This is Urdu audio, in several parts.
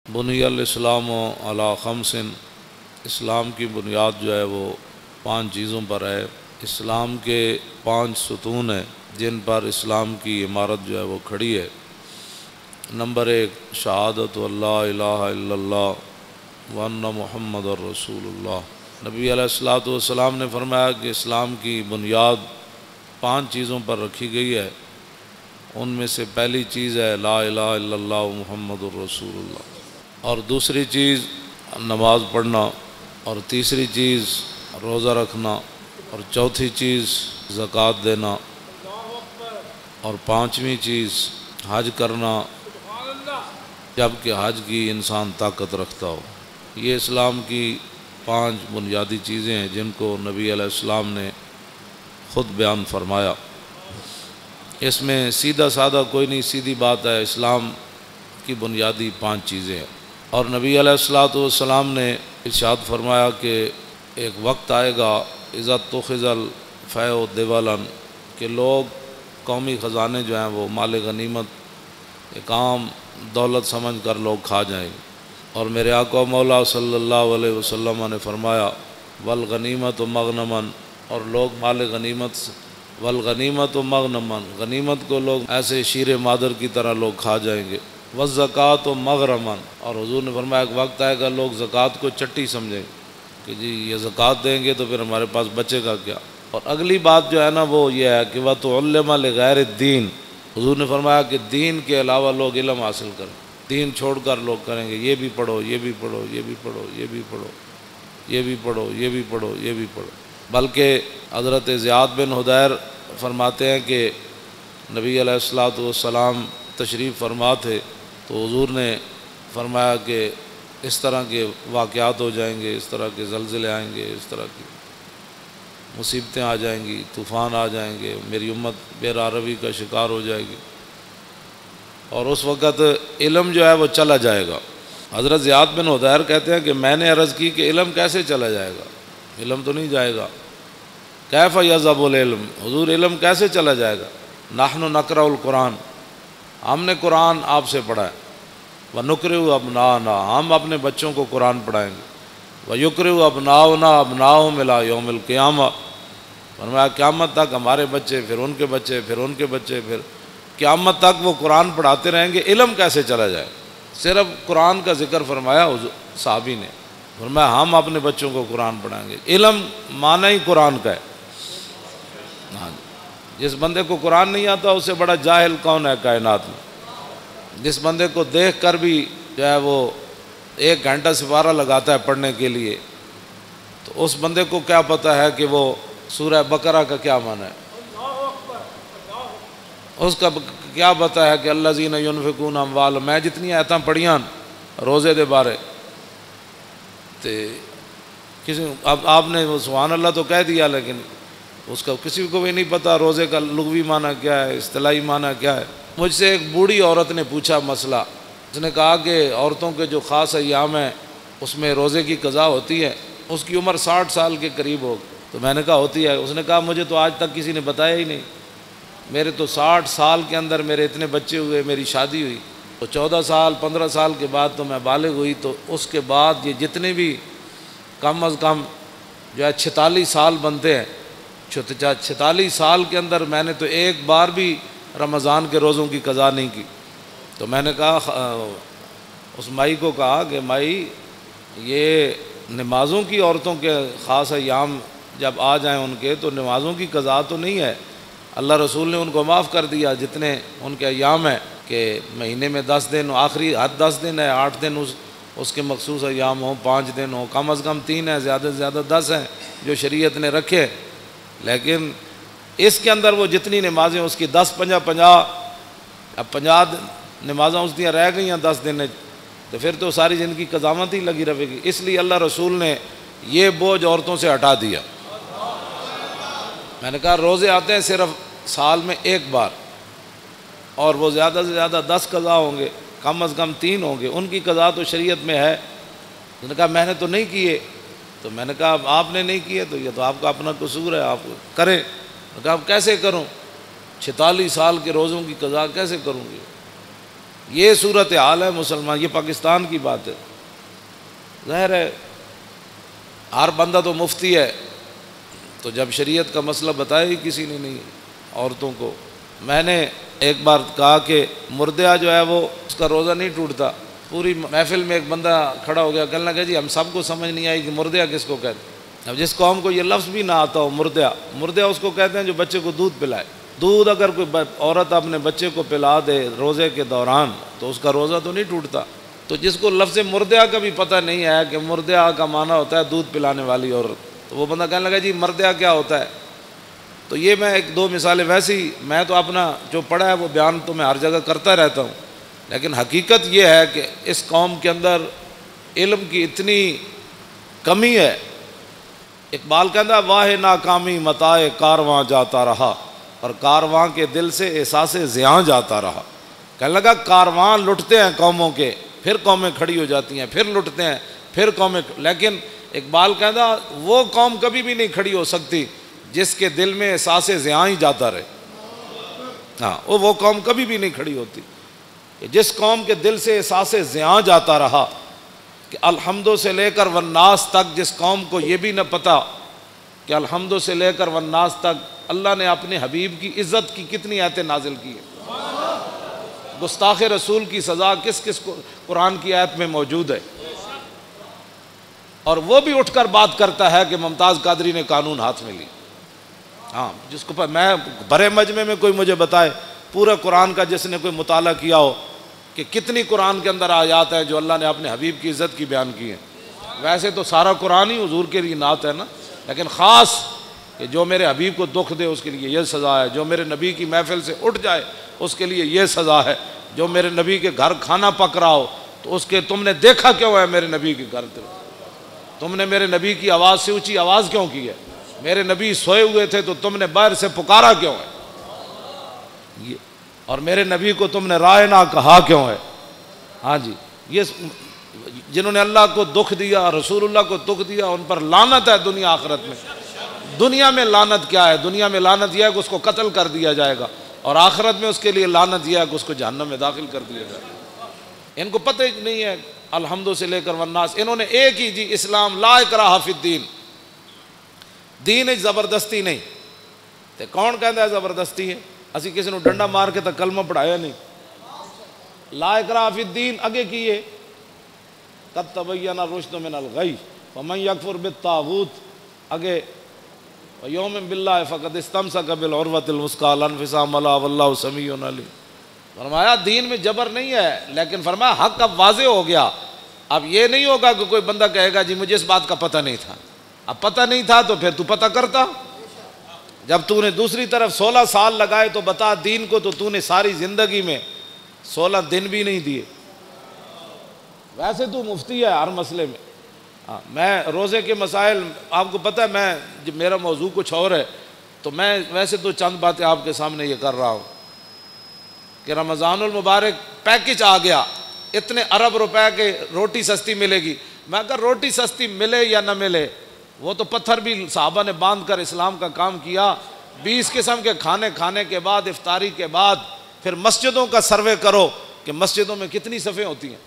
بنی الاسلام علی خمسن، اسلام کی بنیاد جو ہے وہ 5 چیزوں پر ہے۔ اسلام کے 5 ستون ہیں جن پر اسلام کی عمارت جو ہے وہ کھڑی ہے۔ نمبر 1 شہادت اللہ الہ الا اللہ وان محمد الرسول اللہ۔ نبی علیہ الصلوۃ والسلام نے فرمایا کہ اسلام کی بنیاد 5 چیزوں پر رکھی گئی ہے، ان میں سے پہلی چیز ہے لا الہ الا اللہ محمد الرسول اللہ، اور دوسری چیز نماز پڑھنا، اور تیسری چیز روزہ رکھنا، اور چوتھی چیز زکوٰۃ دینا، اور 5ویں چیز حج کرنا جب کہ حج کی انسان طاقت رکھتا ہو۔ یہ اسلام کی 5 بنیادی چیزیں ہیں جن کو نبی علیہ السلام نے خود بیان فرمایا۔ اس میں سیدھا سادہ کوئی نہیں، سیدھی بات ہے، اسلام کی بنیادی 5 چیزیں ہیں۔ اور نبی علیہ الصلوۃ والسلام نے ارشاد فرمایا کہ ایک وقت آئے گا اذا اتخذ الفیء دولا، کہ لوگ قومی خزانے جو ہیں وہ مال غنیمت ایک عام دولت سمجھ کر لوگ کھا جائیں گے۔ اور میرے آقا مولا صلی اللہ علیہ وسلم نے فرمایا والغنیمت مغنما، اور لوگ مال غنیمت والغنیمت مغنما، غنیمت کو لوگ ایسے شیر مادر کی طرح لوگ کھا جائیں گے۔ والزکوٰۃ مغرما، اور حضور نے فرمایا ایک وقت آئے گا لوگ زکوٰۃ کو چٹی سمجھیں گے کہ جی یہ زکوٰۃ دیں گے تو پھر ہمارے پاس بچے گا کیا۔ اور اگلی بات جو ہے نا وہ یہ ہے کہ وَتُعَلِّمَ لِغَيْرِ الدِّينِ، حضور نے فرمایا کہ دین کے علاوہ لوگ علم حاصل کریں، دین چھوڑ کر لوگ کریں گے یہ بھی پڑھو یہ بھی پڑھو یہ بھی پڑھو یہ بھی پڑھو یہ بھی پڑھو یہ بھی پڑھو یہ بھی پڑھو۔ بلکہ حضرت زیاد بن حدیر فرماتے ہیں کہ نبی علیہ الصلوۃ والسلام تشریف فرما تھے تو حضور نے فرمایا کہ اس طرح کے واقعات ہو جائیں گے، اس طرح کے زلزلے آئیں گے، اس طرح کی مصیبتیں آ جائیں گی، طوفان آ جائیں گے، میری امت بے راہ کا شکار ہو جائے گی، اور اس وقت علم جو ہے وہ چلا جائے گا۔ حضرت زیاد بن حدیر کہتے ہیں کہ میں نے عرض کی کہ علم کیسے چلا جائے گا، علم تو نہیں جائے گا۔ کیف یذهب العلم، حضور علم کیسے چلا جائے گا؟ نحن نقرأ القرآن، ہم نے قرآن آپ سے پڑھا ہے، وَنُقْرِئُ أَبْنَاءَنَا، ہم اپنے بچوں کو قرآن پڑھائیں گے، وَيُقْرِئُ أَبْنَاؤُنَا أَبْنَاءَهُمْ إِلَىٰ يَوْمِ الْقِيَامَةِ، فرمایا قیامت تک ہمارے بچے، پھر ان کے بچے، پھر ان کے بچے، پھر قیامت تک وہ قرآن پڑھاتے رہیں گے۔ علم کیسے چلا جائے؟ صرف قرآن کا ذکر فرمایا صحابی نے، فرمایا ہم اپنے بچوں کو قرآن پڑھائیں گے۔ علم معنی ہی قرآن کا ہے۔ جس بندے کو قرآن نہیں آتا اس سے بڑا جاہل کون ہے کائنات میں؟ جس بندے کو دیکھ کر بھی جو ہے وہ 1 گھنٹہ سپارہ لگاتا ہے پڑھنے کے لیے، تو اس بندے کو کیا پتہ ہے کہ وہ سورہ بقرہ کا کیا معنی ہے؟ اس کا کیا پتہ ہے کہ الذین ینفقون اموالهم، میں جتنی آیتاں پڑھیاں روزے دے بارے تے کسی اب آپ نے وہ سبحان اللہ تو کہہ دیا، لیکن اس کا کسی کو بھی نہیں پتہ روزے کا لغوی معنی کیا ہے، اصطلاحی معنی کیا ہے۔ مجھ سے ایک بوڑھی عورت نے پوچھا مسئلہ، اس نے کہا کہ عورتوں کے جو خاص ایام ہیں اس میں روزے کی قضا ہوتی ہے، اس کی عمر 60 سال کے قریب ہو، تو میں نے کہا ہوتی ہے، اس نے کہا مجھے تو آج تک کسی نے بتایا ہی نہیں، میرے تو 60 سال کے اندر میرے اتنے بچے ہوئے، میری شادی ہوئی تو 14 سال 15 سال کے بعد تو میں بالغ ہوئی، تو اس کے بعد یہ جتنے بھی کم از کم جو ہے 46 سال بنتے ہیں، 46 سال کے اندر میں نے تو ایک بار بھی رمضان کے روزوں کی قضا نہیں کی۔ تو میں نے کہا اس مائی کو کہا کہ مائی یہ نمازوں کی عورتوں کے خاص ایام جب آ جائیں ان کے تو نمازوں کی قضا تو نہیں ہے، اللہ رسول نے ان کو معاف کر دیا جتنے ان کے ایام ہیں کہ مہینے میں 10 دن، آخری حد 10 دن ہے، 8 دن اس کے مخصوص ایام ہوں، 5 دن ہوں، کم از کم 3 ہیں، زیادہ سے زیادہ 10 ہیں جو شریعت نے رکھے، لیکن اس کے اندر وہ جتنی نمازیں اس کی 10 50 اب 50 نمازیں اس دیا رہ گئی ہیں 10 دن، تو پھر تو ساری زندگی قضامت ہی لگی رہے گی۔ اس لیے اللہ رسول نے یہ بوجھ عورتوں سے ہٹا دیا۔ میں نے کہا روزے آتے ہیں صرف سال میں 1 بار، اور وہ زیادہ سے زیادہ 10 قضا ہوں گے، کم از کم 3 ہوں گے، ان کی قضا تو شریعت میں ہے۔ اس نے کہا میں نے تو نہیں کیے، تو میں نے کہا اب آپ نے نہیں کیے تو یہ تو آپ کا اپنا قصور ہے، آپ کریں۔ میں نے کہا اب کیسے کروں، 46 سال کے روزوں کی قضا کیسے کروں گی؟ یہ صورت حال ہے مسلمان، یہ پاکستان کی بات ہے۔ ظاہر ہے ہر بندہ تو مفتی ہے، تو جب شریعت کا مسئلہ بتایا ہی کسی نے نہیں عورتوں کو۔ میں نے ایک بار کہا کہ مردہ جو ہے وہ اس کا روزہ نہیں ٹوٹتا۔ پوری محفل میں ایک بندہ کھڑا ہو گیا، کہنے لگا جی ہم سب کو سمجھ نہیں آئی کہ مردہ کس کو کہتے ہیں۔ اب جس قوم کو یہ لفظ بھی نہ آتا ہو مردہ، مردہ اس کو کہتے ہیں جو بچے کو دودھ پلائے۔ دودھ اگر کوئی عورت اپنے بچے کو پلا دے روزے کے دوران تو اس کا روزہ تو نہیں ٹوٹتا۔ تو جس کو لفظ مردہ کا بھی پتہ نہیں ہے کہ مردہ کا معنی ہوتا ہے دودھ پلانے والی عورت، تو وہ بندہ کہنے لگا جی مردہ کیا ہوتا ہے۔ تو یہ میں ایک دو مثالیں، ویسے ہی میں تو اپنا جو پڑھا ہے وہ بیان تو میں ہر جگہ کرتا رہتا ہوں، لیکن حقیقت یہ ہے کہ اس قوم کے اندر علم کی اتنی کمی ہے۔ اقبال کہتا ہے واہ ناکامی متاع کارواں جاتا رہا، اور کارواں کے دل سے احساس زیاں جاتا رہا۔ کہنے لگا کارواں لٹتے ہیں قوموں کے، پھر قومیں کھڑی ہو جاتی ہیں، پھر لٹتے ہیں، پھر قومیں، لیکن اقبال کہتا وہ قوم کبھی بھی نہیں کھڑی ہو سکتی جس کے دل میں احساس زیاں ہی جاتا رہے۔ ہاں وہ قوم کبھی بھی نہیں کھڑی ہوتی جس قوم کے دل سے احساس زیاں جاتا رہا، کہ الحمدو سے لے کر والناس تک جس قوم کو یہ بھی نہ پتا کہ الحمدو سے لے کر والناس تک اللہ نے اپنے حبیب کی عزت کی کتنی آیتیں نازل کی ہیں، گستاخ رسول کی سزا کس کس کو قرآن کی آیت میں موجود ہے، اور وہ بھی اٹھ کر بات کرتا ہے کہ ممتاز قادری نے قانون ہاتھ میں لی۔ ہاں جس کو میں بڑے مجمع میں کوئی مجھے بتائے پورا قرآن کا جس نے کوئی مطالعہ کیا ہو کہ کتنی قرآن کے اندر آیات ہیں جو اللہ نے اپنے حبیب کی عزت کی بیان کی ہیں۔ ویسے تو سارا قرآن ہی حضور کے لیے نعت ہے نا، لیکن خاص کہ جو میرے حبیب کو دکھ دے اس کے لیے یہ سزا ہے، جو میرے نبی کی محفل سے اٹھ جائے اس کے لیے یہ سزا ہے، جو میرے نبی کے گھر کھانا پک رہا ہو تو اس کے تم نے دیکھا کیوں ہے میرے نبی کے گھر، تم نے میرے نبی کی آواز سے اونچی آواز کیوں کی ہے، میرے نبی سوئے ہوئے تھے تو تم نے باہر سے پکارا کیوں ہے، اور میرے نبی کو تم نے رائے نہ کہا کیوں ہے۔ ہاں جی، یہ جنہوں نے اللہ کو دکھ دیا، رسول اللہ کو دکھ دیا، ان پر لعنت ہے دنیا آخرت میں۔ دنیا میں لعنت کیا ہے؟ دنیا میں لعنت یہ ہے کہ اس کو قتل کر دیا جائے گا، اور آخرت میں اس کے لیے لعنت یہ ہے کہ اس کو جہنم میں داخل کر دیا جائے گا۔ ان کو پتہ ہی نہیں ہے الحمدو سے لے کر والناس، انہوں نے ایک ہی جی اسلام لا اکراہ فی الدین، دین زبردستی نہیں۔ تے کون کہتا ہے زبردستی ہے؟ اسی کسی نے ڈنڈا مار کے تک کلمہ پڑھایا نہیں۔ لا اکراہ فی الدین اگے کیے قد تبین الرشد من الغی فمن یکفر بالطاغوت، اگے یوم باللہ فقد استمسک بالعروۃ الوثقی لا انفصام لها واللہ سمیع علیم۔ فرمایا دین میں جبر نہیں ہے، لیکن فرمایا حق اب واضح ہو گیا۔ اب یہ نہیں ہوگا کہ کوئی بندہ کہے گا جی مجھے اس بات کا پتہ نہیں تھا۔ اب پتہ نہیں تھا تو پھر تو پتہ کرتا، جب تو نے دوسری طرف 16 سال لگائے تو بتا دین کو، تو نے ساری زندگی میں 16 دن بھی نہیں دیے۔ ویسے تو مفتی ہے ہر مسئلے میں۔ ہاں میں روزے کے مسائل آپ کو پتہ ہے، میں جب میرا موضوع کچھ اور ہے تو میں ویسے تو چند باتیں آپ کے سامنے یہ کر رہا ہوں کہ رمضان المبارک پیکج آ گیا، اتنے ارب روپے کے روٹی سستی ملے گی۔ میں اگر روٹی سستی ملے یا نہ ملے، وہ تو پتھر بھی صحابہ نے باندھ کر اسلام کا کام کیا۔ 20 قسم کے کھانے کھانے کے بعد، افطاری کے بعد پھر مسجدوں کا سروے کرو کہ مسجدوں میں کتنی صفیں ہوتی ہیں۔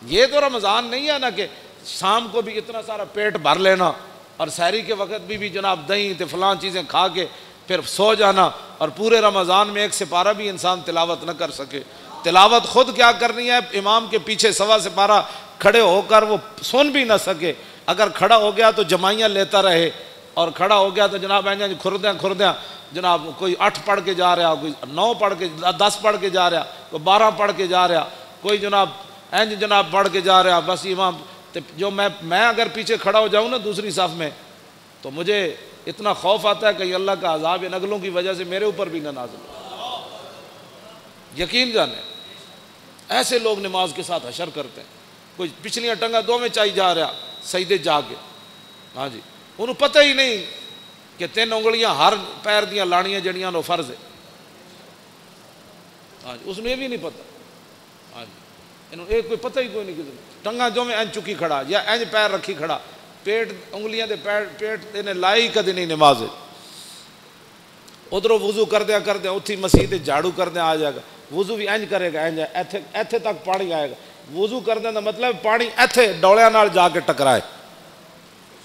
یہ تو رمضان نہیں ہے نا کہ شام کو بھی اتنا سارا پیٹ بھر لینا اور سحری کے وقت بھی جناب دہی تے فلاں چیزیں کھا کے پھر سو جانا، اور پورے رمضان میں ایک سپارہ بھی انسان تلاوت نہ کر سکے۔ تلاوت خود کیا کرنی ہے، امام کے پیچھے سوا سپارہ کھڑے ہو کر وہ سن بھی نہ سکے، اگر کھڑا ہو گیا تو جمائیاں لیتا رہے، اور کھڑا ہو گیا تو جناب کھردیاں جناب کوئی 8 پڑھ کے جا رہا، کوئی 9 پڑھ کے 10 پڑھ کے جا رہا، کوئی 12 پڑھ کے جا رہا، کوئی جناب پڑھ کے جا رہا۔ بس امام جو میں اگر پیچھے کھڑا ہو جاؤں نا دوسری صف میں تو مجھے اتنا خوف آتا ہے کہ اللہ کا عذاب ان اگلوں کی وجہ سے میرے اوپر بھی نہ نازل ہو۔ یقین جانے ایسے لوگ نماز کے ساتھ حشر کرتے ہیں، کوئی پچھلیاں ٹنگا دو میں چاہی جا رہا سجدے جا کے، ہاں جی انہوں پتہ ہی نہیں کہ 3 انگلیاں ہر پیر دیاں لانیاں جڑیاں نو فرض ہے، ہاں جی اس نے یہ بھی نہیں پتہ، ہاں جی انہوں ایک کوئی پتہ ہی کوئی نہیں، کسی ٹنگا جو میں این چکی کھڑا یا این پیر رکھی کھڑا، پیٹ انگلیاں دے پیٹ دینے لائی کدی نہیں نماز، ادھروں وضو کر دیا اتھی مسیح جھاڑو کر دیا آ جائے گا، وضو بھی انج کرے گا، انج ایتھے تک پانی آئے گا. وضو کرنے کا مطلب پانی ایتھے ڈولیاں نال جا کے ٹکرائے.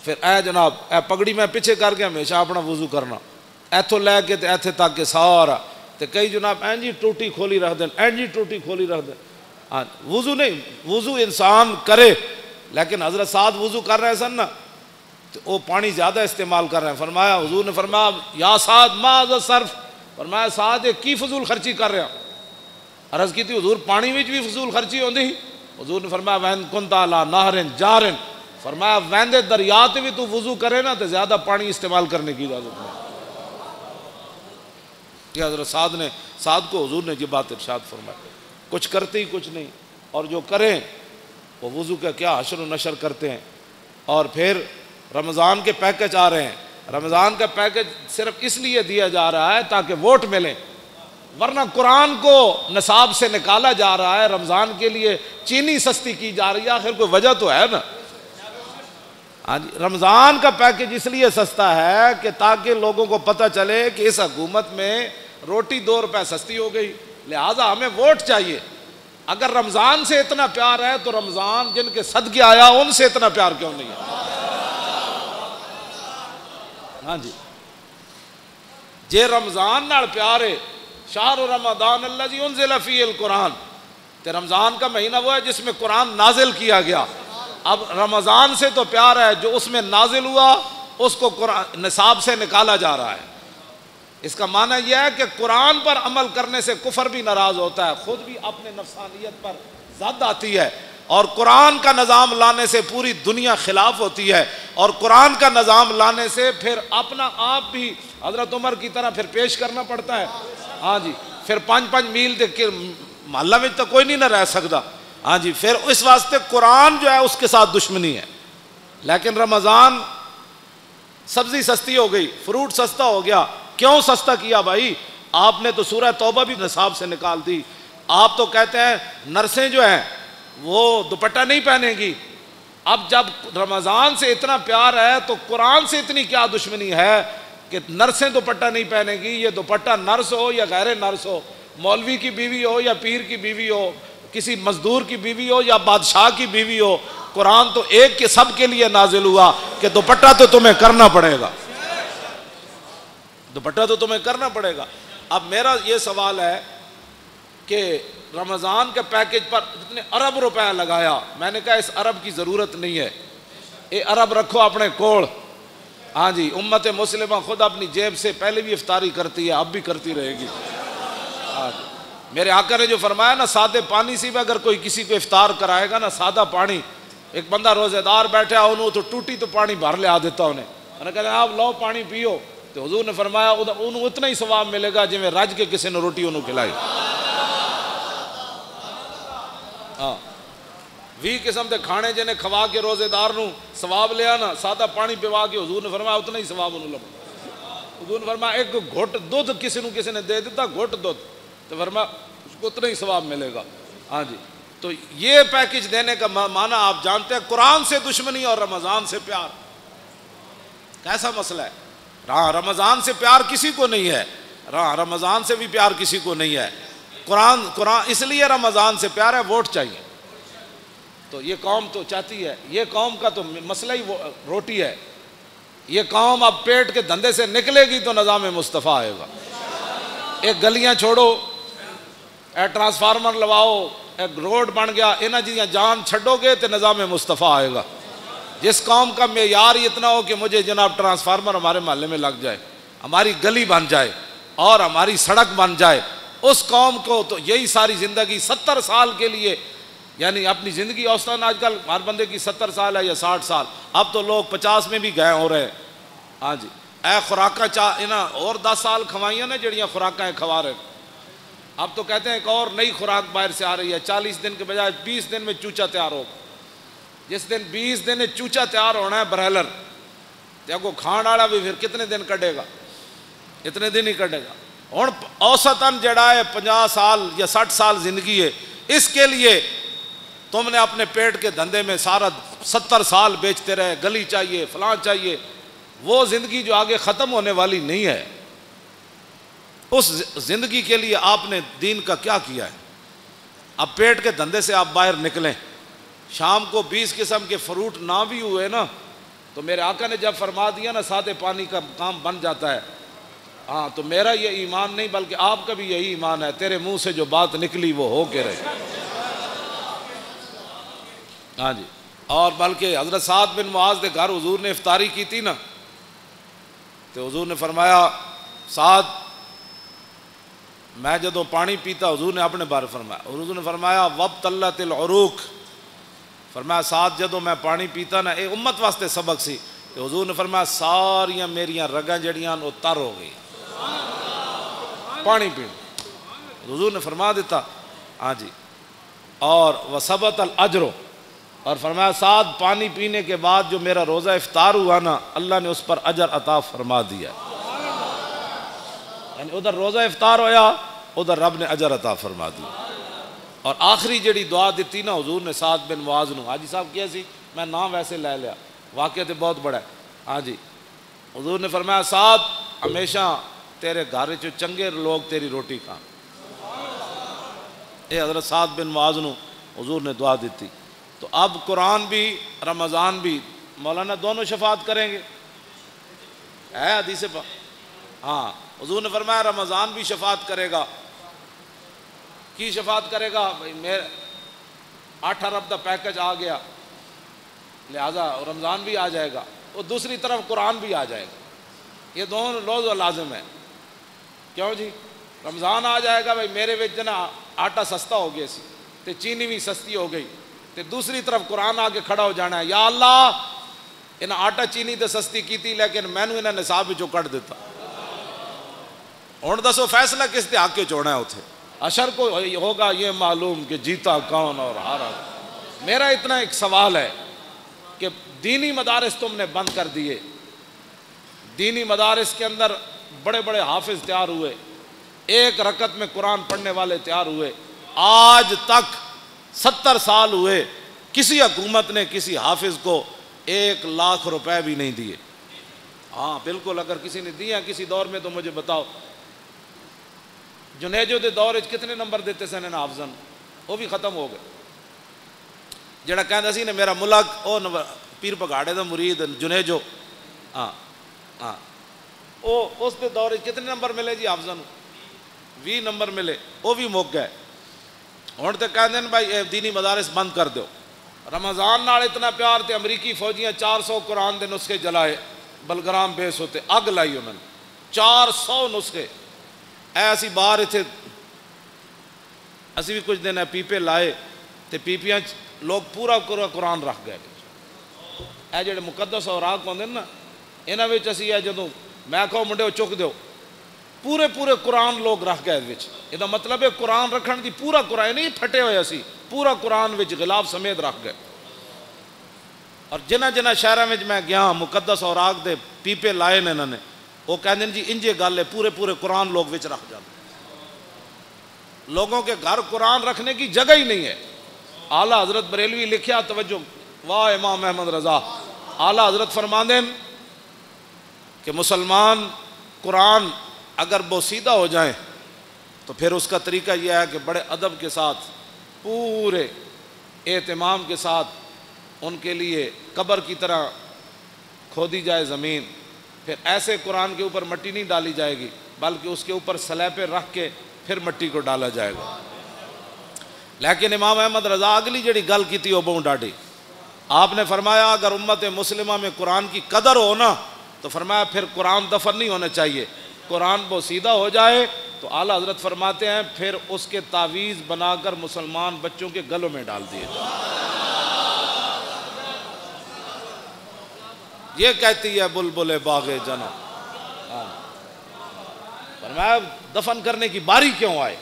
پھر اے جناب اے پگڑی میں پیچھے کر کے ہمیشہ اپنا وضو کرنا، ایتھوں لے کے تے ایتھے تک کے سارا. تے کئی جناب این جی ٹوٹی کھولی رکھ دیں، این جی ٹوٹی کھولی رکھ دیں. ہاں وضو نہیں، وضو انسان کرے، لیکن حضرت سعد وضو کر رہے سن نا تو وہ پانی زیادہ استعمال کر رہے ہیں. فرمایا حضور نے فرمایا یا سعد ما ذا صرف، فرمایا سعد یہ کی فضول خرچی کر رہے ہیں. عرض کی تھی حضور پانی وچ بھی فضول خرچی ہوندی؟ حضور نے فرمایا وین کنت علی نہر جارن، فرمایا ویندے دریا تے بھی تو وضو کرے نا تو زیادہ پانی استعمال کرنے کی اجازت نہیں. کہ حضرت سعد کو حضور نے یہ بات ارشاد فرمائی. کچھ کرتے ہی کچھ نہیں، اور جو کریں وہ وضو کا کیا حشر و نشر کرتے ہیں. اور پھر رمضان کے پیکج آ رہے ہیں. رمضان کا پیکج صرف اس لیے دیا جا رہا ہے تاکہ ووٹ ملیں، ورنہ قرآن کو نصاب سے نکالا جا رہا ہے. رمضان کے لیے چینی سستی کی جا رہی ہے، آخر کوئی وجہ تو ہے نا. رمضان کا پیکج اس لیے سستا ہے کہ تاکہ لوگوں کو پتہ چلے کہ اس حکومت میں روٹی 2 روپے سستی ہو گئی، لہٰذا ہمیں ووٹ چاہیے. اگر رمضان سے اتنا پیار ہے تو رمضان جن کے صدقے آیا ان سے اتنا پیار کیوں نہیں ہے؟ ہاں جی، جے رمضان نال پیار ہے، شہر رمضان الذی انزل فیہ القرآن، تے رمضان کا مہینہ وہ ہے جس میں قرآن نازل کیا گیا. اب رمضان سے تو پیار ہے، جو اس میں نازل ہوا اس کو قرآن نصاب سے نکالا جا رہا ہے. اس کا معنی یہ ہے کہ قرآن پر عمل کرنے سے کفر بھی ناراض ہوتا ہے، خود بھی اپنے نفسانیت پر زد آتی ہے، اور قرآن کا نظام لانے سے پوری دنیا خلاف ہوتی ہے، اور قرآن کا نظام لانے سے پھر اپنا آپ بھی حضرت عمر کی طرح پھر پیش کرنا پڑتا ہے. ہاں جی، پھر 5 میل کے محلہ میں تو کوئی نہیں نہ رہ سکتا. ہاں جی، پھر اس واسطے قرآن جو ہے اس کے ساتھ دشمنی ہے. لیکن رمضان سبزی سستی ہو گئی، فروٹ سستا ہو گیا. کیوں سستا کیا بھائی؟ آپ نے تو سورہ توبہ بھی نصاب سے نکال دی. آپ تو کہتے ہیں نرسیں جو ہیں وہ دوپٹہ نہیں پہنیں گی. اب جب رمضان سے اتنا پیار ہے تو قرآن سے اتنی کیا دشمنی ہے کہ نرسیں دوپٹہ نہیں پہنیں گی؟ یہ دوپٹہ نرس ہو یا غیر نرس ہو، مولوی کی بیوی ہو یا پیر کی بیوی ہو، کسی مزدور کی بیوی ہو یا بادشاہ کی بیوی ہو، قرآن تو ایک کے سب کے لیے نازل ہوا کہ دوپٹہ تو تمہیں کرنا پڑے گا، دوپٹہ تو تمہیں کرنا پڑے گا. اب میرا یہ سوال ہے کہ رمضان کے پیکج پر اتنے ارب روپے لگایا، میں نے کہا اس ارب کی ضرورت نہیں ہے، یہ ارب رکھو اپنے کوڑ. ہاں جی، امت مسلمہ خود اپنی جیب سے پہلے بھی افطاری کرتی ہے، اب بھی کرتی رہے گی. ہاں جی، میرے آقا نے جو فرمایا نا، سادے پانی سے بھی اگر کوئی کسی کو افطار کرائے گا نا، سادہ پانی، ایک بندہ روزے دار بیٹھا انہوں تو ٹوٹی تو پانی بھر لے آ دیتا انہیں، انہوں نے کہا آپ لو پانی پیو، تو حضور نے فرمایا انہوں اتنا ہی ثواب ملے گا جویں رج کے کسی نے روٹی انہوں کھلائی. ہاں 20 قسم کے کھانے جنہیں کھوا کے روزے دار نو ثواب لیا نا، سادہ پانی پیوا کے حضور نے فرمایا اتنا ہی ثواب انہوں لگا. حضور نے فرمایا ایک گھٹ دودھ کسی نے دے دیتا، گھٹ دودھ، تو فرمایا اس کو اتنا ہی ثواب ملے گا. ہاں جی، تو یہ پیکج دینے کا معنی آپ جانتے ہیں، قرآن سے دشمنی اور رمضان سے پیار. کیسا مسئلہ ہے؟ رمضان سے پیار کسی کو نہیں ہے، رمضان سے بھی پیار کسی کو نہیں ہے. قرآن اس لیے رمضان سے پیار ہے، ووٹ چاہیے. تو یہ قوم تو چاہتی ہے، یہ قوم کا تو مسئلہ ہی روٹی ہے. یہ قوم اب پیٹ کے دھندے سے نکلے گی تو نظام مصطفیٰ آئے گا. ایک گلیاں چھوڑو، ایک ٹرانسفارمر لواؤ، ایک روڈ بن گیا، انہاں جیاں جان چھڈو گے تو نظام مصطفیٰ آئے گا. جس قوم کا معیار اتنا ہو کہ مجھے جناب ٹرانسفارمر ہمارے محلے میں لگ جائے، ہماری گلی بن جائے اور ہماری سڑک بن جائے، اس قوم کو تو یہی ساری زندگی 70 سال کے لیے، یعنی اپنی زندگی اوسطاً آج کل ہر بندے کی 70 سال ہے یا 60 سال، اب تو لوگ 50 میں بھی گئے ہو رہے ہیں. ہاں جی، اے خوراکاں اور 10 سال کھوائیاں نے جڑیاں خوراکاں کھوا رہے. اب تو کہتے ہیں ایک اور نئی خوراک باہر سے آ رہی ہے، 40 دن کے بجائے 20 دن میں چوچا تیار ہوگا. جس دن 20 دن چوچا تیار ہونا ہے برہلر، تو کو کھان والا بھی پھر کتنے دن کٹے گا؟ اتنے دن ہی کٹے گا. ہوں اوسطاً جڑا ہے 50 سال یا 60 سال زندگی ہے، اس کے لیے تم نے اپنے پیٹ کے دھندے میں سارا 70 سال بیچتے رہے، گلی چاہیے، فلاں چاہیے. وہ زندگی جو آگے ختم ہونے والی نہیں ہے. اس زندگی کے لیے آپ نے دین کا کیا کیا ہے؟ اب پیٹ کے دھندے سے آپ باہر نکلیں، شام کو 20 قسم کے فروٹ نہ بھی ہوئے نا تو میرے آقا نے جب فرما دیا نا سادے پانی کا کام بن جاتا ہے، ہاں تو میرا یہ ایمان نہیں بلکہ آپ کا بھی یہی ایمان ہے، تیرے منہ سے جو بات نکلی وہ ہو کے رہے۔ ہاں جی، اور بلکہ حضرت سعد بن معاذ کے گھر حضور نے افطاری کی تھی نا تو حضور نے فرمایا سعد میں جدوں پانی پیتا، حضور نے اپنے بارے فرمایا، حضور نے فرمایا وابتلت العروق، فرمایا سعد جدوں میں پانی پیتا نا، اے امت واسطے سبق سی، تو حضور نے فرمایا ساریاں میریاں رگاں جڑیاں وہ تر ہو گئی پانی پین، حضور نے فرما دیتا۔ ہاں جی، اور وثبت الاجر، اور فرمایا سعد پانی پینے کے بعد جو میرا روزہ افطار ہوا نا اللہ نے اس پر اجر عطا فرما دیا، یعنی ادھر روزہ افطار ہویا ادھر رب نے اجر عطا فرما دیا۔ اور آخری جڑی دعا دیتی نا حضور نے سعد بن معاذ نو، حاجی صاحب کیا سی میں نام ویسے لے لیا، واقعہ تو بہت بڑا ہے۔ ہاں جی، حضور نے فرمایا سعد ہمیشہ تیرے گھر چ چنگے لوگ تیری روٹی کھان، اے حضرت سعد بن معاذ نو حضور نے دعا دیتی۔ تو اب قرآن بھی رمضان بھی مولانا دونوں شفاعت کریں گے، ہے حدیث پاک، ہاں حضور نے فرمایا رمضان بھی شفاعت کرے گا۔ کی شفاعت کرے گا؟ بھائی میرے 8 ارب کا پیکج آ گیا لہذا رمضان بھی آ جائے گا، اور دوسری طرف قرآن بھی آ جائے گا، یہ دونوں لوز و لازم ہے۔ کیوں جی؟ رمضان آ جائے گا، بھائی میرے وچ نا آٹا سستا ہو گیا سی تے چینی بھی سستی ہو گئی، تے دوسری طرف قرآن آ کے کھڑا ہو جانا ہے، یا اللہ انہیں آٹا چینی تے سستی کی تھی لیکن میں نے انہیں نصاب وچوں کٹ دیتا، ہن دسو فیصلہ کس دے حق وچ ہونا ہے؟ اتھے اشر کو ہوگا یہ معلوم کہ جیتا کون اور ہارا۔ میرا اتنا ایک سوال ہے کہ دینی مدارس تم نے بند کر دیے، دینی مدارس کے اندر بڑے بڑے حافظ تیار ہوئے، ایک رکعت میں قرآن پڑھنے والے تیار ہوئے، آج تک 70 سال ہوئے کسی حکومت نے کسی حافظ کو 1 لاکھ روپے بھی نہیں دیے۔ ہاں بالکل، اگر کسی نے دیا کسی دور میں تو مجھے بتاؤ۔ جنیجو دے دور کتنے نمبر دیتے سن ان حافظن؟ وہ بھی ختم ہو گئے۔ جڑا کہندا سی نے میرا ملک او پیر پگاڑے دا مرید جنیجو، ہاں ہاں او اس دے دور کتنے نمبر ملے جی حافظن؟ 20 نمبر ملے، وہ بھی مک گئے۔ ہن تے کہندے بھائی دینی مدارس بند کر دو۔ رمضان نال اتنا پیار تے امریکی فوجیاں 400 قرآن دے نسخے جلائے، بلگرام بیس ہوتے اگ لائی انہوں نے 400 نسخے۔ ایسی باہر اتنے اسی بھی کچھ دن پیپے لائے تے پیپیاں لوگ پورا قرآن رکھ گئے۔ اے جڑے مقدس اوراق ہوندے نا انہاں وچ اسی اے جدوں میں کہو منڈے چک دیو پورے قرآن لوگ رکھ گئے وچ، یہ مطلب ہے قرآن رکھن دی پورا قرآن نہیں پھٹے ہوئے اسی پورا قرآن وچ غلاف سمیت رکھ گئے۔ اور جنہ شہراں وچ میں گیا مقدس اوراق دے پیپے لائے نے انہوں نے، وہ کہندے جی انجے گل ہے پورے قرآن لوگ وچ رکھ جاتے۔ لوگوں کے گھر قرآن رکھنے کی جگہ ہی نہیں ہے۔ اعلیٰ حضرت بریلوی لکھیا، توجہ، واہ امام احمد رضا، اعلیٰ حضرت فرماندے کہ مسلمان قرآن اگر بوسیدہ ہو جائیں تو پھر اس کا طریقہ یہ ہے کہ بڑے ادب کے ساتھ پورے اہتمام کے ساتھ ان کے لیے قبر کی طرح کھودی جائے زمین، پھر ایسے قرآن کے اوپر مٹی نہیں ڈالی جائے گی بلکہ اس کے اوپر سلیپے رکھ کے پھر مٹی کو ڈالا جائے گا۔ لیکن امام احمد رضا اگلی جڑی گل کی تھی وہ بہت ڈاڈی، آپ نے فرمایا اگر امت مسلمہ میں قرآن کی قدر ہو نا تو فرمایا پھر قرآن دفن نہیں ہونا چاہیے، قرآن بوسیدہ ہو جائے تو اعلیٰ حضرت فرماتے ہیں پھر اس کے تعویذ بنا کر مسلمان بچوں کے گلوں میں ڈال دیے جائیں۔ یہ کہتی ہے بلبل باغ جنا، فرمایا دفن کرنے کی باری کیوں آئے؟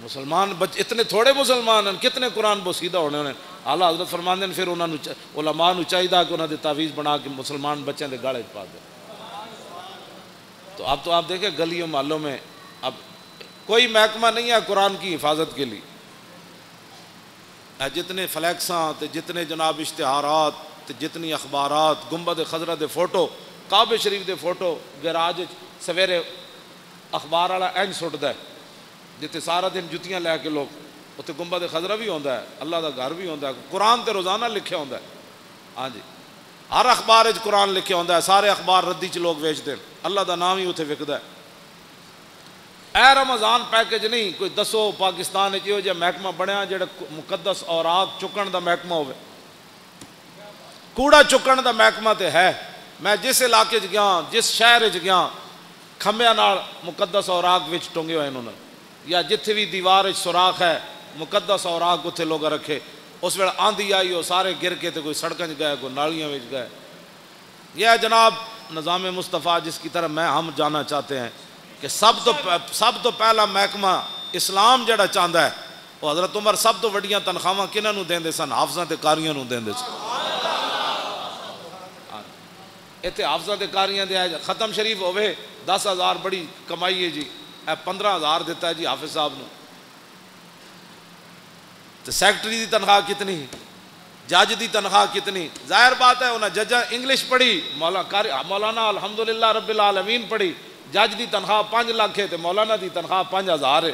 مسلمان اتنے تھوڑے مسلمان ہیں، کتنے قرآن بوسیدہ ہونے انہیں۔ اعلیٰ حضرت فرماتے ہیں پھر انہوں نے علماء نو چاہیے کہ انہوں نے تعویذ بنا کے مسلمان بچوں کے گالے پا دیں۔ تو اب آپ دیکھیں گلیوں محلوں میں اب کوئی محکمہ نہیں ہے قرآن کی حفاظت کے لیے، جتنے فلیکساں تے جتنے جناب اشتہارات تے جتنی اخبارات، گنبد خضرا دے فوٹو، کعبہ شریف دے فوٹو گراج سویرے اخبار والا اینج سٹتا ہے جتے سارا دن جتیاں لے کے لوگ اتنے گنبد خضرا بھی ہوتا ہے، اللہ دا گھر بھی ہوتا ہے، قرآن تے روزانہ لکھیا ہوتا ہے. ہاں جی ہر اخبار وچ قرآن لکھیا ہوتا ہے، سارے اخبار ردی چ لوگ ویچتے ہیں، اللہ دا نام ہی اتنے وکدا ہے. اے رمضان پیکج نہیں کوئی دسو پاکستان یہ جہا محکمہ بنیا جڑا مقدس اوراق چکن دا محکمہ ہوئے، کوڑا چکن دا محکمہ تے ہے. میں جس علاقے چ گیا جس شہر چ گیا کھمبیاں نال مقدس اوراق وچ ٹنگے ہوئے انہوں نے، یا جتھے بھی دیوار وچ سوراخ ہے مقدس اوراق اتنے لوگ رکھے. اس ویلے آندھی آئی وہ سارے گر کے تے کوئی سڑکیں گئے کوئی نالیاں وچ گئے. یہ ہے جناب نظام مصطفیٰ جس کی طرف ہم جانا چاہتے ہیں کہ سب تو پہلا محکمہ اسلام جڑا چاہتا ہے وہ حضرت عمر سب تو وڈیاں تنخواہ کنہاں نوں دیندے سن؟ حافظاں تے قاریاں نوں دیندے سن. اتنے حافظاں تے قاریاں دے ختم شریف ہوئے 10,000 بڑی کمائی ہے جی، 15,000 دیتا ہے جی حافظ صاحب نو. تو سیکٹری دی تنخواہ کتنی، جج دی تنخواہ کتنی؟ ظاہر بات ہے انہیں ججا انگلش پڑھی، مولانا الحمدللہ رب العالمین پڑھی، جج دی تنخواہ 5 لاکھ ہے تو مولانا دی تنخواہ 5,000 ہے.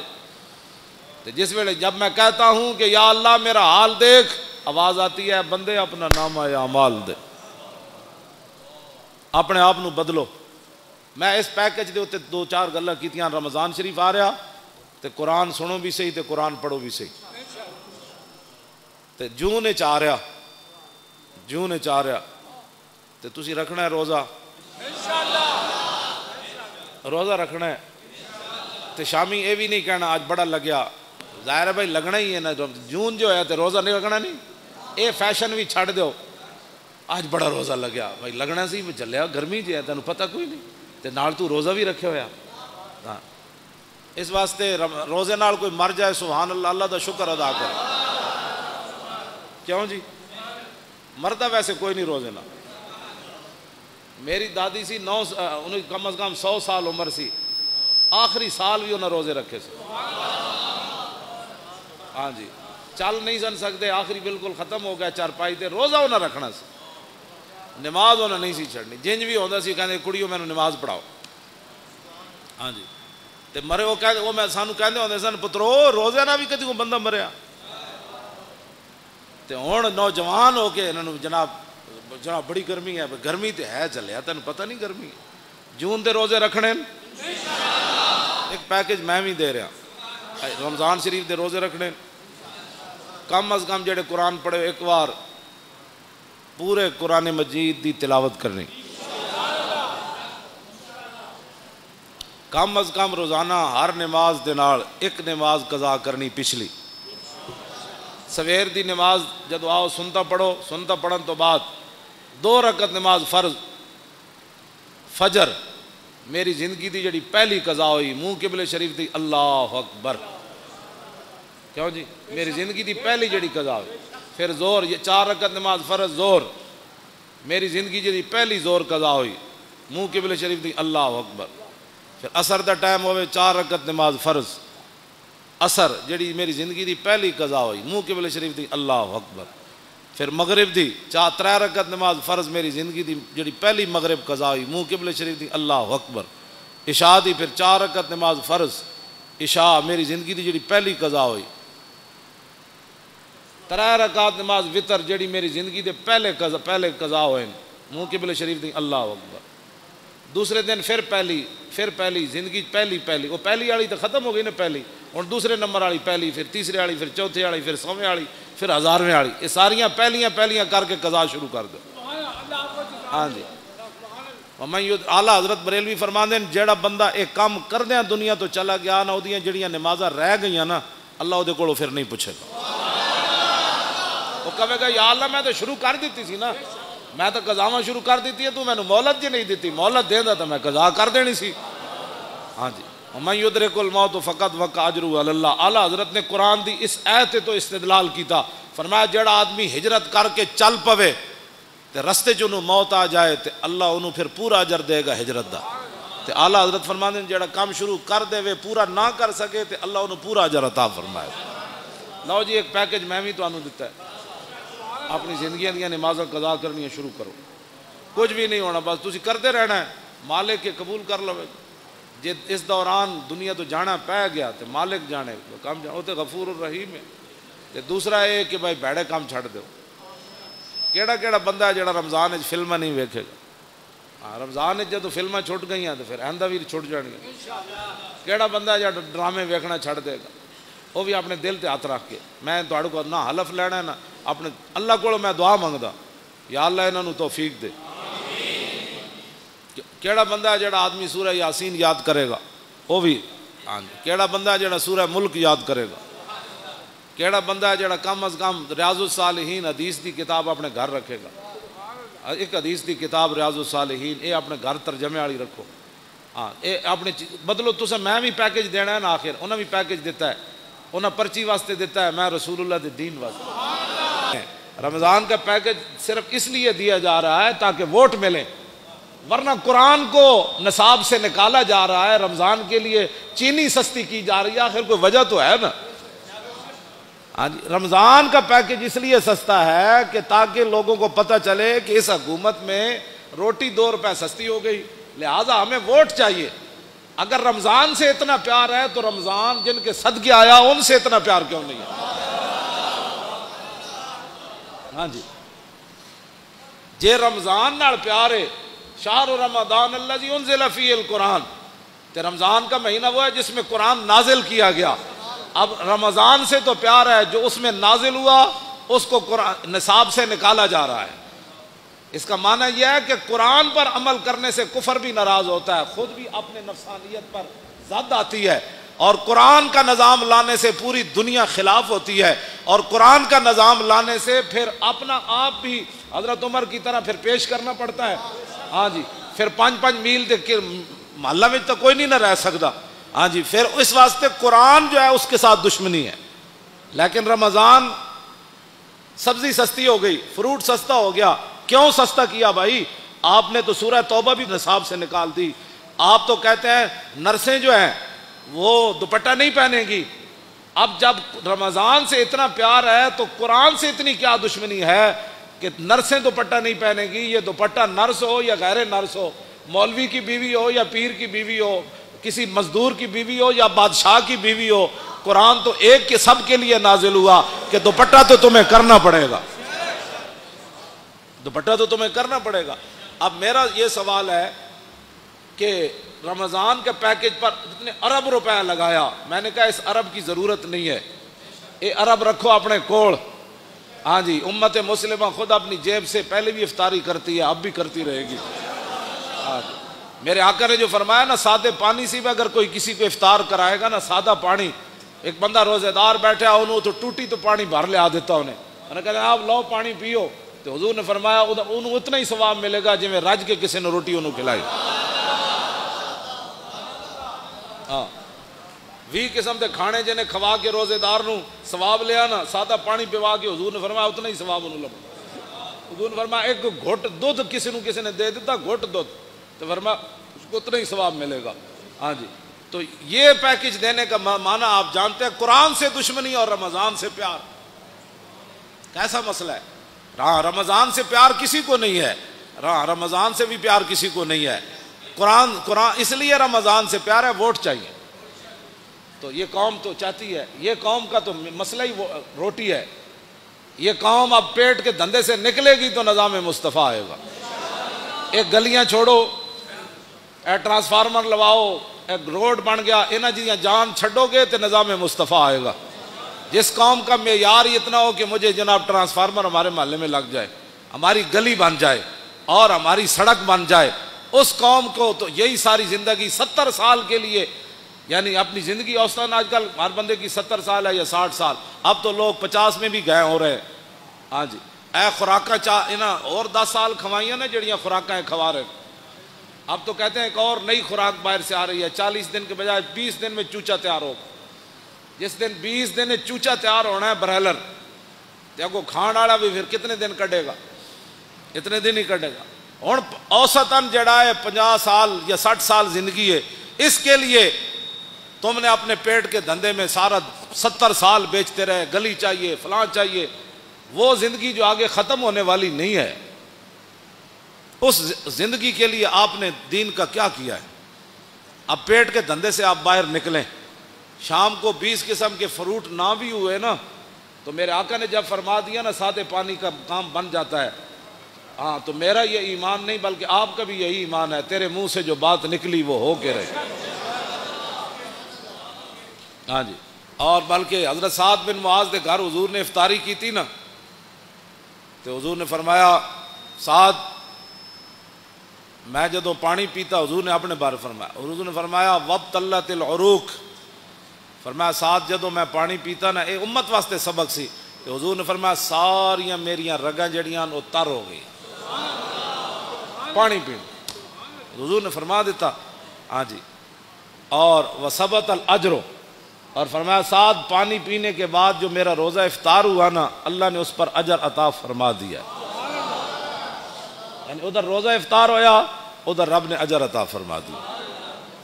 تو جس ویلے جب میں کہتا ہوں کہ یا اللہ میرا حال دیکھ، آواز آتی ہے بندے اپنا نامہ اعمال دے، اپنے آپ نو بدلو. میں اس پیکج دے اتنے 2-4 گلاں کیتیاں. رمضان شریف آ رہا تے قرآن سنو بھی صحیح تے قرآن پڑھو بھی صحیح. تے جون وچ آ رہا تے تسی رکھنا ہے روزہ رکھنا ہے. تے شامی یہ بھی نہیں کہنا آج بڑا لگیا، ظاہر ہے بھائی لگنا ہی ہے نا. جون جو ہے تے روزہ نہیں رکھنا نہیں، اے فیشن بھی چھڑ دیو. آج بڑا روزہ لگیا بھائی لگنا سی چلیا گرمی جی ہے تینوں پتہ کوئی نہیں تے نال تو روزہ بھی رکھے ہویا. ہاں اس واسطے روزے نال کوئی مر جائے سبحان اللہ، اللہ دا شکر ادا کر. کیوں جی مردا ویسے کوئی نہیں روزے نال. میری دادی سی انہیں کم از کم 100 سال عمر سی، آخری سال بھی انہیں روزے رکھے سے. ہاں جی چل نہیں سن سکتے، آخری بالکل ختم ہو گیا چارپائی تے، روزہ انہیں رکھنا سی، نماز انہیں نہیں سی چھڑنی. جنج بھی ہوتا سی کہتے کڑیوں میں نماز پڑھاؤ. ہاں جی تے مرے وہ میں سانو کہندے ہوندے سن پترو روزے نہ بھی کدی کو بندہ مریا. تے ہن نوجوان ہو کے انہوں جناب بڑی گرمی ہے، گرمی تے ہے چلیا تینوں پتہ نہیں گرمی. جون دے روزے رکھنے ایک پیکج میں بھی دے رہا. رمضان شریف دے روزے رکھنے کم از کم جڑے قرآن پڑھے ایک بار پورے قرآن مجید دی تلاوت کرنی، کم از کم روزانہ ہر نماز دے نال ایک نماز قضا کرنی. پچھلی سویر دی نماز جدو آؤ سنتا پڑھو، سنتا پڑھن تو بعد 2 رکعت نماز فرض فجر میری زندگی دی جڑی پہلی قضا ہوئی منہ قبلے شریف دی اللہ اکبر. کیوں جی میری زندگی دی پہلی جڑی قضا ہوئی. پھر زور یہ 4 رکعت نماز فرض زور میری زندگی جڑی پہلی زور قضا ہوئی منہ قبلے شریف دی اللہ اکبر. پھر عصر دا ٹائم ہوئے 4 رکعت نماز فرض عصر جڑی میری زندگی دی پہلی قضا ہوئی منہ قبلے شریف دی اللہ اکبر. پھر مغرب دی 3 رکعت نماز فرض میری زندگی دی جڑی پہلی مغرب قضا ہوئی منہ قبلے شریف دی اللہ اکبر. عشاء دی پھر 4 رکعت نماز فرض عشاء میری زندگی دی جڑی پہلی قضا ہوئی. 3 رکعت نماز وطر جڑی میری زندگی دے پہلے قضا ہوئے منہ قبلے شریف دی اللہ اکبر. دوسرے دن پھر پہلی زندگی پہلی وہ پہلی والی تو ختم ہو گئی نا پہلی، اور دوسرے نمبر والی پہلی، پھر تیسرے والی، پھر چوتھے والی، پھر 100ویں والی، پھر 1000ویں والی. یہ ساریاں پہلیاں کر کے قضا شروع کر دو. ہاں جی اعلیٰ حضرت بریلوی فرماندے ہیں جیڑا بندہ ایک کام کردیاں دنیا تو چلا گیا نا وہ جڑیاں نمازاں رہ گئیاں نا اللہ وہ کولوں پھر نہیں پوچھے گا. وہ کہے گا یا اللہ میں تو شروع کر دیتی سی نا، میں تو قضاواں شروع کر دیتی ہے، تو میں نے مہلت جی نہیں دیتی، مہلت دیندا تو میں قضا کر دینی سی. ہاں جی وَمَن يُدْرِكُ الْمَوْتُ فَقَدْ وَقَعَ أَجْرُهُ عَلَى اللَّهِ. اعلیٰ حضرت نے قرآن دی اس آیت تو استدلال کیتا، فرمایا جڑا آدمی ہجرت کر کے چل پوے تے رستے چ انہوں موت آ جائے تے اللہ انہوں پھر پورا اجر دے گا ہجرت دا. تے اعلیٰ حضرت فرماندے جڑا کام شروع کر دے وے پورا نہ کر سکے تے اللہ انہوں پورا اجر عطا فرمائے. لو جی ایک پیکج میں بھی تانوں دیتا ہے، اپنی زندگیاں دیاں نمازاں قضا کرنی شروع کرو. کچھ بھی نہیں ہونا، بس تسی کرتے رہنا ہے، مالک کے قبول کر لو. جے اس دوران دنیا تو جانا پہ گیا تو مالک جانے کام جانا وہ تو غفور الرحیم ہے. تے دوسرا یہ کہ بھائی بیڑے کام چھڑ دو. کیڑا کیڑا بندہ ہے جڑا رمضان وچ فلماں نہیں ویکھے گا؟ ہاں رمضان وچ جدوں فلماں چھٹ گئیاں تو پھر آئندہ بھی چھٹ جانگیاں. کیڑا بندہ ہے جڑا ڈرامے ویکھنا چھڑ دے گا؟ وہ بھی اپنے دل تے ہاتھ رکھ کے میں تہاڈے کو نہ حلف لینا ہے نہ اپنے اللہ کو میں دعا منگدا یا اللہ انہاں نوں توفیق دے. کیڑا بندہ ہے جڑا آدمی سورہ یاسین یاد کرے گا؟ وہ بھی ہاں. کیڑا بندہ ہے جڑا سورہ ملک یاد کرے گا؟ کیڑا بندہ ہے جڑا کم از کم ریاض الصالحین حدیث دی کتاب اپنے گھر رکھے گا؟ ایک حدیث دی کتاب ریاض الصالحین یہ اپنے گھر ترجمے والی رکھو. ہاں یہ اپنے بدلو تسا میں بھی پیکج دینا ہے نا. آخر انہوں بھی پیکج دیتا ہے, انہوں پرچی واسطے دیتا ہے, میں رسول اللہ دے دین واسطے. رمضان کا پیکج صرف اس لیے دیا جا رہا ہے تاکہ ووٹ ملے, ورنہ قرآن کو نصاب سے نکالا جا رہا ہے. رمضان کے لیے چینی سستی کی جا رہی ہے, آخر کوئی وجہ تو ہے نا. رمضان کا پیکج اس لیے سستا ہے کہ تاکہ لوگوں کو پتہ چلے کہ اس حکومت میں روٹی 2 روپے سستی ہو گئی, لہذا ہمیں ووٹ چاہیے. اگر رمضان سے اتنا پیار ہے تو رمضان جن کے صدقے آیا ان سے اتنا پیار کیوں نہیں ہے؟ ہاں جی, جے رمضان نال پیار ہے, شہر رمضان الذی انزل فیہ القرآن, تے رمضان کا مہینہ وہ ہے جس میں قرآن نازل کیا گیا. اب رمضان سے تو پیار ہے, جو اس میں نازل ہوا اس کو قرآن نصاب سے نکالا جا رہا ہے. اس کا معنی یہ ہے کہ قرآن پر عمل کرنے سے کفر بھی ناراض ہوتا ہے, خود بھی اپنے نفسانیت پر زد آتی ہے, اور قرآن کا نظام لانے سے پوری دنیا خلاف ہوتی ہے, اور قرآن کا نظام لانے سے پھر اپنا آپ بھی حضرت عمر کی طرح پھر پیش کرنا پڑتا ہے. ہاں جی, پھر 5 میل محلہ میں تو کوئی نہیں نہ رہ سکتا. ہاں جی, پھر اس واسطے قرآن جو ہے اس کے ساتھ دشمنی ہے. لیکن رمضان سبزی سستی ہو گئی, فروٹ سستا ہو گیا. کیوں سستا کیا بھائی؟ آپ نے تو سورہ توبہ بھی نصاب سے نکال دی. آپ تو کہتے ہیں نرسیں جو ہیں وہ دوپٹہ نہیں پہنیں گی. اب جب رمضان سے اتنا پیار ہے تو قرآن سے اتنی کیا دشمنی ہے کہ نرسیں دوپٹہ نہیں پہنیں گی؟ یہ دوپٹہ نرس ہو یا غیر نرس ہو, مولوی کی بیوی ہو یا پیر کی بیوی ہو, کسی مزدور کی بیوی ہو یا بادشاہ کی بیوی ہو, قرآن تو ایک کے سب کے لیے نازل ہوا کہ دوپٹہ تو تمہیں کرنا پڑے گا, دوپٹہ تو تمہیں کرنا پڑے گا. اب میرا یہ سوال ہے کہ رمضان کے پیکج پر اتنے ارب روپے لگایا, میں نے کہا اس ارب کی ضرورت نہیں ہے, یہ ارب رکھو اپنے کوڑ. ہاں جی, امت مسلمہ خود اپنی جیب سے پہلے بھی افطاری کرتی ہے, اب بھی کرتی رہے گی. میرے آقا نے جو فرمایا نا, سادے پانی سے بھی اگر کوئی کسی کو افطار کرائے گا نا, سادہ پانی, ایک بندہ روزے دار بیٹھا انہوں تو ٹوٹی تو پانی بھر لے آ دیتا انہیں, انہوں نے کہا آپ لو پانی پیو, تو حضور نے فرمایا انہوں اتنا ہی ثواب ملے گا جی میں رج کے کسی نے روٹی انہوں کھلائی. ہاں 20 قسم دے کھانے جنہیں کھوا کے روزے دار نوں ثواب لیا نا, سادہ پانی پیوا کے حضور نے فرمایا اتنا ہی ثواب انہوں لگا. حضور نے فرمایا ایک گھٹ دودھ کسی نے دے دیتا, گھٹ دودھ, تو فرمایا اس کو اتنا ہی ثواب ملے گا. ہاں جی, تو یہ پیکج دینے کا معنی آپ جانتے ہیں, قرآن سے دشمنی اور رمضان سے پیار. کیسا مسئلہ ہے؟ ہاں رمضان سے پیار کسی کو نہیں ہے, رمضان سے بھی پیار کسی کو نہیں ہے. قرآن اس لیے رمضان سے پیار ہے, ووٹ چاہیے. تو یہ قوم تو چاہتی ہے, یہ قوم کا تو مسئلہ ہی روٹی ہے. یہ قوم اب پیٹ کے دھندے سے نکلے گی تو نظام مصطفیٰ آئے گا. ایک گلیاں چھوڑو, اے ٹرانسفارمر لواؤ, ایک روڈ بن گیا, انہاں جیاں جان چھڈو گے تو نظام مصطفیٰ آئے گا. جس قوم کا معیار اتنا ہو کہ مجھے جناب ٹرانسفارمر ہمارے محلے میں لگ جائے, ہماری گلی بن جائے اور ہماری سڑک بن جائے, اس قوم کو تو یہی ساری زندگی 70 سال کے لیے, یعنی اپنی زندگی اوسطاً آج کل ہر بندے کی 70 سال ہے یا 60 سال, اب تو لوگ 50 میں بھی گئے ہو رہے ہیں. ہاں جی, اے خوراکاں اور 10 سال کھوائیاں نا جڑیاں خوراکاں کھوا رہے. اب تو کہتے ہیں ایک اور نئی خوراک باہر سے آ رہی ہے, 40 دن کے بجائے 20 دن میں چوچا تیار ہوگا. جس دن 20 دن چوچا تیار ہونا ہے برہلر, تو کھان والا بھی پھر کتنے دن کٹے گا؟ اتنے دن ہی کٹے گا. ہوں اوسطاً جڑا ہے 50 سال یا 60 سال زندگی ہے, اس کے لیے تم نے اپنے پیٹ کے دھندے میں سارا 70 سال بیچتے رہے, گلی چاہیے فلاں چاہیے, وہ زندگی جو آگے ختم ہونے والی نہیں ہے. اس زندگی کے لیے آپ نے دین کا کیا کیا ہے؟ اب پیٹ کے دھندے سے آپ باہر نکلیں، شام کو 20 قسم کے فروٹ نہ بھی ہوئے نا تو میرے آقا نے جب فرما دیا نا سادے پانی کا کام بن جاتا ہے، ہاں تو میرا یہ ایمان نہیں بلکہ آپ کا بھی یہی ایمان ہے، تیرے منہ سے جو بات نکلی وہ ہو کے رہے۔ ہاں جی، اور بلکہ حضرت سعد بن معاذ کے گھر حضور نے افطاری کی تھی نا تو حضور نے فرمایا سعد میں جدو پانی پیتا، حضور نے اپنے بارے فرمایا، حضور نے فرمایا وابتلت العروق، فرمایا سعد جدو میں پانی پیتا نا، اے امت واسطے سبق سی کہ حضور نے فرمایا ساریاں میریاں رگاں جڑیاں وہ تر ہو گئی پانی پین، حضور نے فرما دیتا۔ ہاں جی، اور وثبت الاجر، اور فرمایا سعد پانی پینے کے بعد جو میرا روزہ افطار ہوا نا اللہ نے اس پر اجر عطا فرما دیا، یعنی ادھر روزہ افطار ہویا ادھر رب نے اجر عطا فرما دیا۔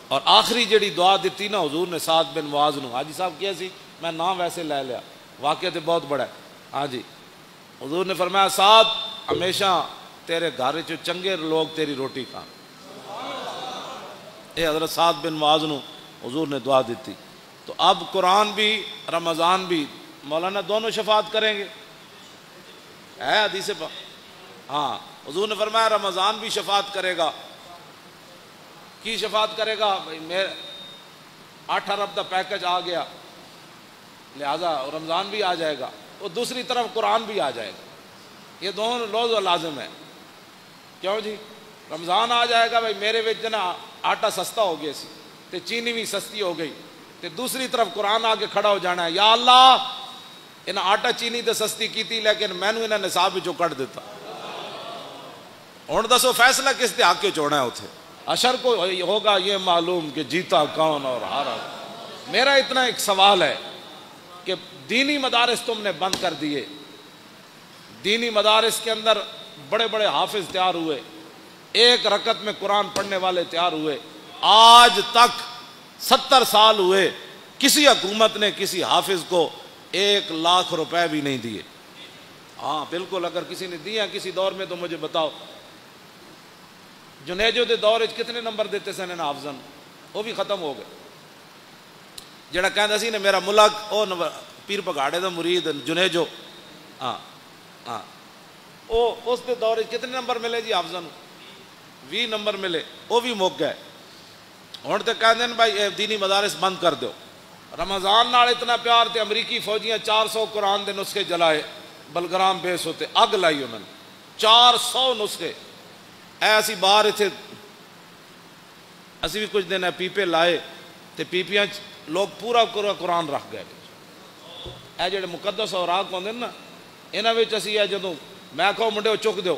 اور آخری جڑی دعا دیتی نا حضور نے سعد بن معاذ نو، حاجی صاحب کیا سی میں نام ویسے لے لیا، واقعہ تو بہت بڑا ہے۔ ہاں جی، حضور نے فرمایا سعد ہمیشہ تیرے گھر چ چنگے لوگ تیری روٹی کھان، اے حضرت سعد بن معاذ نو حضور نے دعا دیتی۔ تو اب قرآن بھی رمضان بھی مولانا دونوں شفاعت کریں گے، ہے حدیث پاک، ہاں حضور نے فرمایا رمضان بھی شفاعت کرے گا۔ کی شفاعت کرے گا؟ بھائی میرے 8 ارب دا پیکج آ گیا لہذا رمضان بھی آ جائے گا، اور دوسری طرف قرآن بھی آ جائے گا، یہ دونوں لوز و لازم ہے۔ کیوں جی؟ رمضان آ جائے گا، بھائی میرے وچ نا آٹا سستا ہو گیا سی تے چینی بھی سستی ہو گئی، تے دوسری طرف قرآن آ کے کھڑا ہو جانا ہے یا اللہ انہیں آٹا چینی تے سستی کیتی لیکن میں نے انہیں نصاب وچوں کٹ دیتا، ہن دسو فیصلہ کس دے حق کے چوڑنا ہے اتھے؟ اشر کو ہوگا یہ معلوم کہ جیتا کون اور ہارا۔ میرا اتنا ایک سوال ہے کہ دینی مدارس تم نے بند کر دیے، دینی مدارس کے اندر بڑے بڑے حافظ تیار ہوئے، ایک رکعت میں قرآن پڑھنے والے تیار ہوئے، آج تک 70 سال ہوئے کسی حکومت نے کسی حافظ کو 1 لاکھ روپے بھی نہیں دیے۔ ہاں بالکل، اگر کسی نے دیا کسی دور میں تو مجھے بتاؤ۔ جنیجو دے دور کتنے نمبر دیتے سن ان حافظن؟ وہ بھی ختم ہو گئے۔ جڑا کہندا سی نے میرا ملک او پیر پگاڑے دا مرید جنیجو، ہاں ہاں او اس دے دور کتنے نمبر ملے جی حافظن؟ 20 نمبر ملے، وہ بھی مک گئے۔ ہن تے کہندے بھائی دینی مدارس بند کر دو۔ رمضان نال اتنا پیار تے امریکی فوجیاں 400 قرآن دے نسخے جلائے، بلگرام بیس ہوتے اگ لائی انہوں نے 400 نسخے۔ ایسی باہر اتنے اسی بھی کچھ دن پیپے لائے تے پیپیاں لوگ پورا قرآن رکھ گئے۔ اے جڑے مقدس اوراق ہوندے نا انہاں وچ اسی اے جدوں میں کہو منڈے چک دیو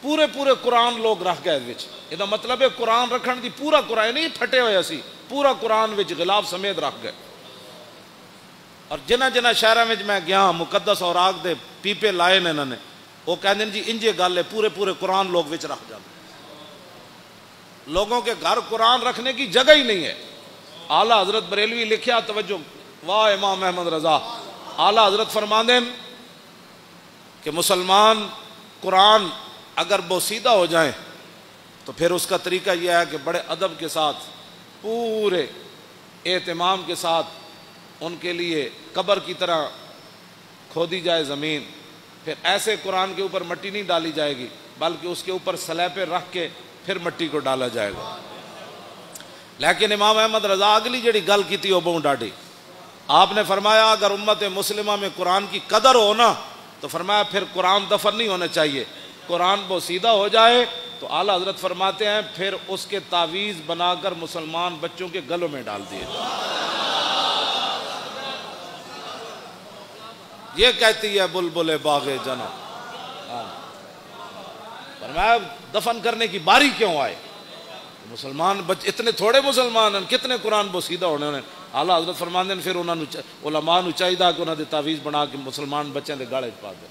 پورے قرآن لوگ رکھ گئے وچ، یہ مطلب ہے قرآن رکھن دی پورا قرآن نہیں پھٹے ہوئے اسی پورا قرآن وچ غلاف سمیت رکھ گئے۔ اور جنہ شہراں وچ میں گیا مقدس اوراق دے پیپے لائے نے انہوں نے، وہ کہتے ہیں جی انجے گل ہے پورے قرآن لوگ وچ رکھ جاتے، لوگوں کے گھر قرآن رکھنے کی جگہ ہی نہیں ہے۔ اعلیٰ حضرت بریلوی لکھیا، توجہ، واہ امام احمد رضا، اعلیٰ حضرت فرماندے کہ مسلمان قرآن اگر بوسیدہ ہو جائیں تو پھر اس کا طریقہ یہ ہے کہ بڑے ادب کے ساتھ پورے اہتمام کے ساتھ ان کے لیے قبر کی طرح کھودی جائے زمین، پھر ایسے قرآن کے اوپر مٹی نہیں ڈالی جائے گی بلکہ اس کے اوپر سلیپے رکھ کے پھر مٹی کو ڈالا جائے گا۔ لیکن امام احمد رضا اگلی جڑی گل کی تھی وہ بہت ڈاڈی، آپ نے فرمایا اگر امت مسلمہ میں قرآن کی قدر ہو نا تو فرمایا پھر قرآن دفن نہیں ہونا چاہیے، قرآن بوسیدہ ہو جائے تو اعلیٰ حضرت فرماتے ہیں پھر اس کے تعویذ بنا کر مسلمان بچوں کے گلوں میں ڈال دیے۔ یہ کہتی ہے بلبل باغ جنا، فرمایا دفن کرنے کی باری کیوں آئے؟ مسلمان اتنے تھوڑے مسلمان ہیں، کتنے قرآن بوسیدہ ہونے انہیں۔ اعلیٰ حضرت فرماتے ہیں پھر انہوں نے علماء نو چاہیے کہ انہوں نے تعویذ بنا کے مسلمان بچوں کے گالے پا دے۔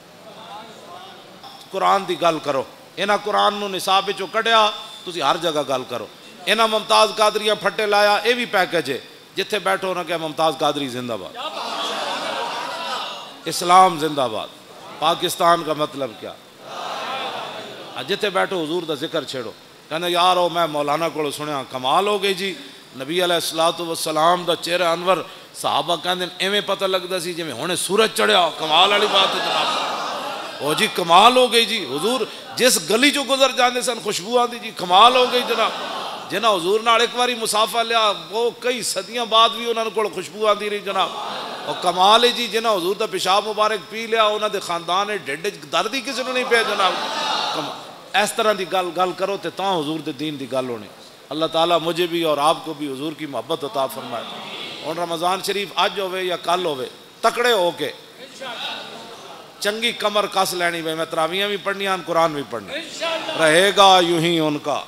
قرآن دی گل کرو، انہاں قرآن نو نصاب وچوں کڈیا تسی ہر جگہ گل کرو۔ انہاں ممتاز قادریاں پھٹے لایا، اے بھی پیکج ہے، جتھے بیٹھو نہ کہ ممتاز قادری زندہ باد، اسلام زندہ باد، پاکستان کا مطلب کیا؟ جتھے بیٹھو حضور دا ذکر چھیڑو، کہنے یارو میں مولانا کو سنیا کمال ہو گئی جی، نبی علیہ الصلوۃ والسلام دا چہرہ انور صحابہ کہندے ایویں پتہ لگدا سی جویں ہنے سورج چڑھیا. کمال والی بات ہے جناب. او جی کمال ہو گئی جی. حضور جس گلی چوں گزر جاندے سن خوشبو آندی جی. کمال ہو گئی جناب. جنہاں حضور نال ایک واری مسافہ لیا وہ کئی صدیاں بعد بھی انہاں کول خوشبو آندی رہی جناب. اور کمال ہے جی جنہاں حضور دا پیشاب مبارک پی لیا انہاں دے خاندان ڈھڈ وچ درد ہی کسی نوں نہیں پیا جناب. اس طرح دی گل کرو تے تاں حضور دے دین دی گل ہونی. اللہ تعالیٰ مجھے بھی اور آپ کو بھی حضور کی محبت عطا فرمائے. اور رمضان شریف اج ہوئے یا کل ہوئے تکڑے ہو کے چنگی کمر کس لینی. میں تراویاں بھی پڑھنیاں قرآن بھی پڑھنا رہے گا یوں ہی ان کا.